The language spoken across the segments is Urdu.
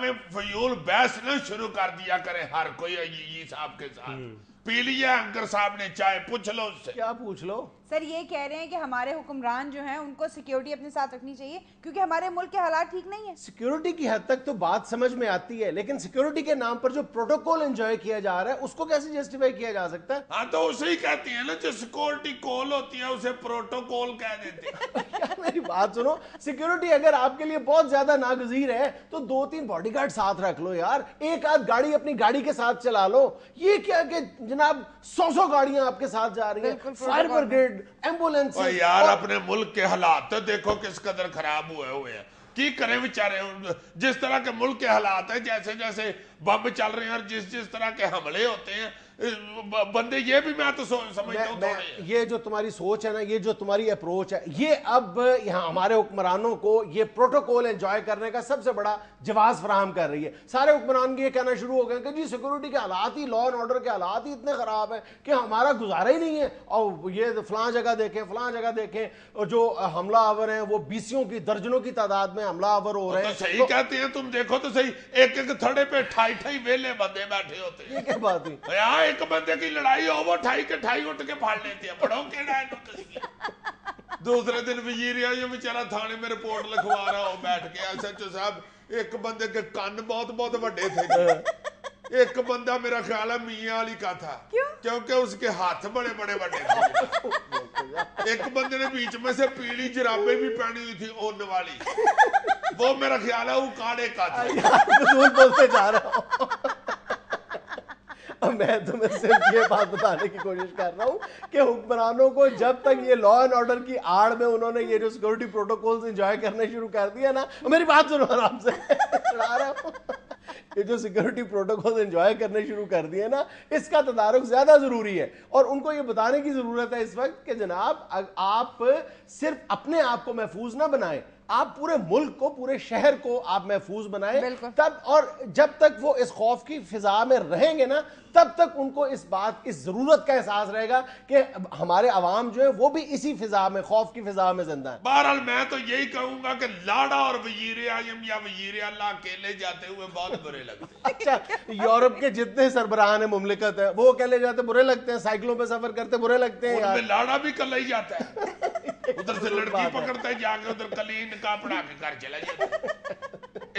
میں فضول بحث نہ شروع کر دیا کرے ہر کوئی عیی صاحب کے ساتھ. پی لیا انکر صاحب نے چائے, پوچھ لو اس سے. کیا پوچھ لو؟ سر یہ کہہ رہے ہیں کہ ہمارے حکمران جو ہیں ان کو سیکیورٹی اپنے ساتھ رکھنی چاہیے کیونکہ ہمارے ملک کے حالات ٹھیک نہیں ہیں. سیکیورٹی کی حد تک تو بات سمجھ میں آتی ہے, لیکن سیکیورٹی کے نام پر جو پروٹوکول انجوائے کیا جا رہا ہے اس کو کیسے جسٹیفائی کیا جا سکتا ہے؟ ہاں تو اسے ہی کہتی ہیں نا, جو سیکورٹی کول ہوتی ہے اسے پروٹوکول کہہ دیتے ہیں. میری بات سنو, سیکیورٹی اگر آپ کے لیے بہت زیادہ ناگزیر ہے تو 2-3 باڈی گارڈ ساتھ رکھ لو یار, ایک آدھ گاڑی اپنی گاڑی کے ساتھ چلا لو. یہ کیا کہ جناب 100 گاڑیاں آپ کے ساتھ جا رہی ہیں, فائر بریگیڈ, ایمبولینس. یار اپنے ملک کے حالات تو دیکھو کس قدر خراب ہوئے ہیں. کی کریں بیچارے, جس طرح کے ملک کے حالات ہیں, جیسے جیسے بم چل رہے ہیں اور جس طرح کے حملے ہوتے ہیں, بندے یہ بھی میں تو سمجھتا ہوں یہ جو تمہاری سوچ ہے نا, یہ جو تمہاری اپروچ ہے, یہ اب یہاں ہمارے حکمرانوں کو یہ پروٹوکول انجوائے کرنے کا سب سے بڑا جواز فراہم کر رہی ہے. سارے حکمران یہ کہنا شروع ہو گئے کہ جی سیکورٹی کے حالات ہی, لا اینڈ آرڈر کے حالات ہی اتنے خراب ہیں کہ ہمارا گزارا ہی نہیں ہے. اور یہ فلاں جگہ دیکھیں, فلاں جگہ دیکھیں, اور جو حملہ آور ہیں وہ 20 کی درجنوں کی تعداد میں حملہ آور ہو رہے ہیں. تو صحیح کہتے ہیں, تم دیکھو تو صحیح, ایک ایک تھڑے پہ 28 ویلے بندے بیٹھے ہوتے ہیں. یہ کیا بات ہے؟ یہاں ایک بندے کی لڑائی ہو وہ 28 اٹھ کے پھاڑ لیتے ہیں. پڑھو کیڑا ہے. دوسرے دن وزیر اعظم بیچارہ تھانے میں رپورٹ لکھوا رہا ہو بیٹھ کے, ایس ایچ او صاحب ایک بندے کے کان بہت بڑے تھے. ایک بندہ میرا خیال ہے میاں علی کا تھا, کیونکہ اس کے ہاتھ بڑے بڑے تھے. ایک بندے نے بیچ میں سے پیلی جرابیں بھی پہنی ہوئی تھی اون والی, وہ میرا خیال ہے وہ کاڑے کا تھا. حضور بولتے جا رہا ہوں. میں تمہیں صرف یہ بات بتانے کی کوشش کر رہا ہوں کہ حکمرانوں کو جب تک یہ لا اینڈ آرڈر کی آڑ میں انہوں نے یہ جو سیکورٹی پروٹوکولز انجوائے کرنے شروع کر دیا نا, میری بات سنو آرام سے, چڑھا رہا ہوں, یہ جو سیکورٹی پروٹوکول انجوائے کرنے شروع کر دیے نا, اس کا تدارک زیادہ ضروری ہے. اور ان کو یہ بتانے کی ضرورت ہے اس وقت کہ جناب آپ صرف اپنے آپ کو محفوظ نہ بنائیں, آپ پورے ملک کو, پورے شہر کو آپ محفوظ بنائیں. تب, اور جب تک وہ اس خوف کی فضا میں رہیں گے نا, تب تک ان کو اس بات کی ضرورت کا احساس رہے گا کہ ہمارے عوام جو ہے وہ بھی اسی فضا میں, خوف کی فضا میں زندہ ہے. بہرحال میں تو یہی کہوں گا کہ لاڑا اور وزیر اعظم یا وزیر اعلیٰ اکیلے جاتے ہوئے بہت برے لگتے ہیں. اچھا, یورپ کے جتنے سربراہان مملکت ہیں وہ اکیلے جاتے برے لگتے ہیں, سائیکلوں پہ سفر کرتے برے لگتے ہیں. ان میں لاڑا بھی کل ہی جاتا ہے, ادھر سے لڑکی پکڑتا ہے جا کے, ادھر کلی نکاح پڑھا کے گھر چلا جاتا ہے.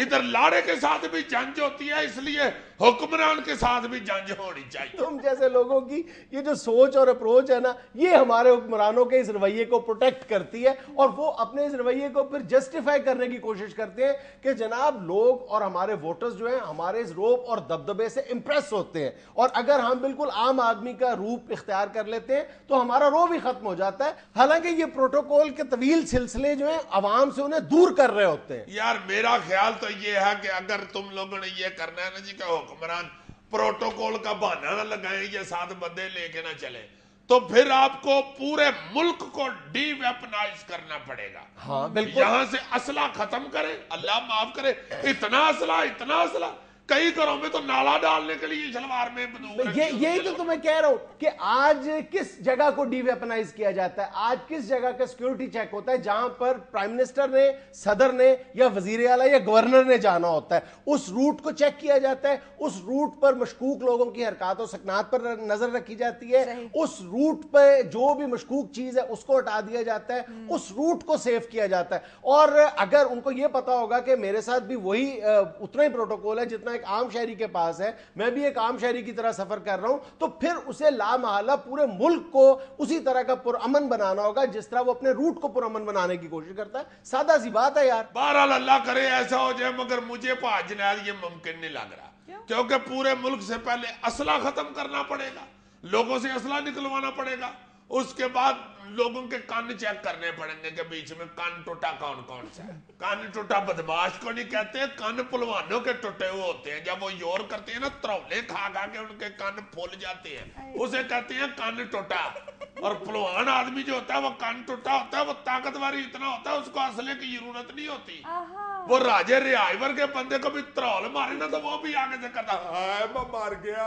ادھر لاڑے کے ساتھ بھی جنج ہوتی ہے, اس لیے حکمران کے ساتھ بھی جنج ہونی چاہیے. تم جیسے لوگوں کی یہ جو سوچ اور اپروچ ہے نا, یہ ہمارے حکمرانوں کے اس رویے کو پروٹیکٹ کرتی ہے, اور وہ اپنے اس رویے کو پھر جسٹیفائی کرنے کی کوشش کرتے ہیں کہ جناب لوگ اور ہمارے ووٹرز جو ہیں ہمارے اس روب اور دبدبے سے امپریس ہوتے ہیں, اور اگر ہم بالکل عام آدمی کا روپ اختیار کر لیتے ہیں تو ہمارا روب ہی ختم ہو جاتا ہے. حالانکہ یہ پروٹوکول کے طویل سلسلے جو ہیں عوام سے انہیں دور کر رہے ہوتے ہیں. یار میرا خیال تو یہ ہے کہ اگر تم لوگوں نے یہ کرنا ہے نا جی کہ حکمران پروٹوکول کا بہانہ نہ لگائیں یا 7 بندے لے کے نہ چلے, تو پھر آپ کو پورے ملک کو ڈی ویپنائز کرنا پڑے گا. ہاں بالکل, یہاں سے اسلحہ ختم کرے, اللہ معاف کرے, اتنا اسلحہ کئی گھروں میں تو نالا ڈالنے کے لیے شلوار میں بندوق. یہی تو تمہیں کہہ رہا ہوں کہ آج کس جگہ کو ڈی ویپنائز کیا جاتا ہے, آج کس جگہ کا سیکیورٹی چیک ہوتا ہے جہاں پر پرائم منسٹر نے, صدر نے یا وزیر اعلیٰ یا گورنر نے جانا ہوتا ہے, اس روٹ کو چیک کیا جاتا ہے, اس روٹ پر مشکوک لوگوں کی حرکات و سکنات پر نظر رکھی جاتی ہے, اس روٹ پہ جو بھی مشکوک چیز ہے اس کو ہٹا دیا جاتا ہے, اس روٹ کو سیف کیا جاتا ہے. اور اگر ان کو یہ پتا ہوگا کہ میرے ساتھ بھی وہی اتنا ہی پروٹوکول ہے جتنا ایک عام شہری کے پاس ہے, میں بھی ایک عام شہری کی طرح سفر کر رہا ہوں, تو پھر اسے لا محالہ پورے ملک کو اسی طرح کا پرامن بنانا ہوگا جس طرح وہ اپنے روٹ کو پرامن بنانے کی کوشش کرتا ہے. سادہ سی بات ہے یار. بہرحال اللہ کرے ایسا ہو جائے, مگر مجھے پاس جناب یہ ممکن نہیں لگ رہا, کیونکہ پورے ملک سے پہلے اسلحہ ختم کرنا پڑے گا, لوگوں سے اسلحہ نکلوانا پڑے گا, اس کے بعد لوگوں کے کان چیک کرنے پڑیں گے کہ بیچ میں کان ٹوٹا کون سا ہے. کان ٹوٹا بدماش کو نہیں کہتے, کان پلوانوں کے ٹوٹے ہوئے ہوتے ہیں, جب وہ یور کرتے ہیں نا ترولے کھا کے ان کے کان پھول جاتے ہیں, اسے کہتے ہیں کان ٹوٹا. اور پلوان آدمی جو ہوتا ہے وہ کان ٹوٹا ہوتا ہے, وہ طاقتوری اتنا ہوتا ہے اس کو اسلحے کی ضرورت نہیں ہوتی. وہ راجے ریائیور کے بندے کو بھی ترول مارے نا تو وہ بھی آگے سے کہتا ہے میں مار گیا.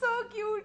So cute.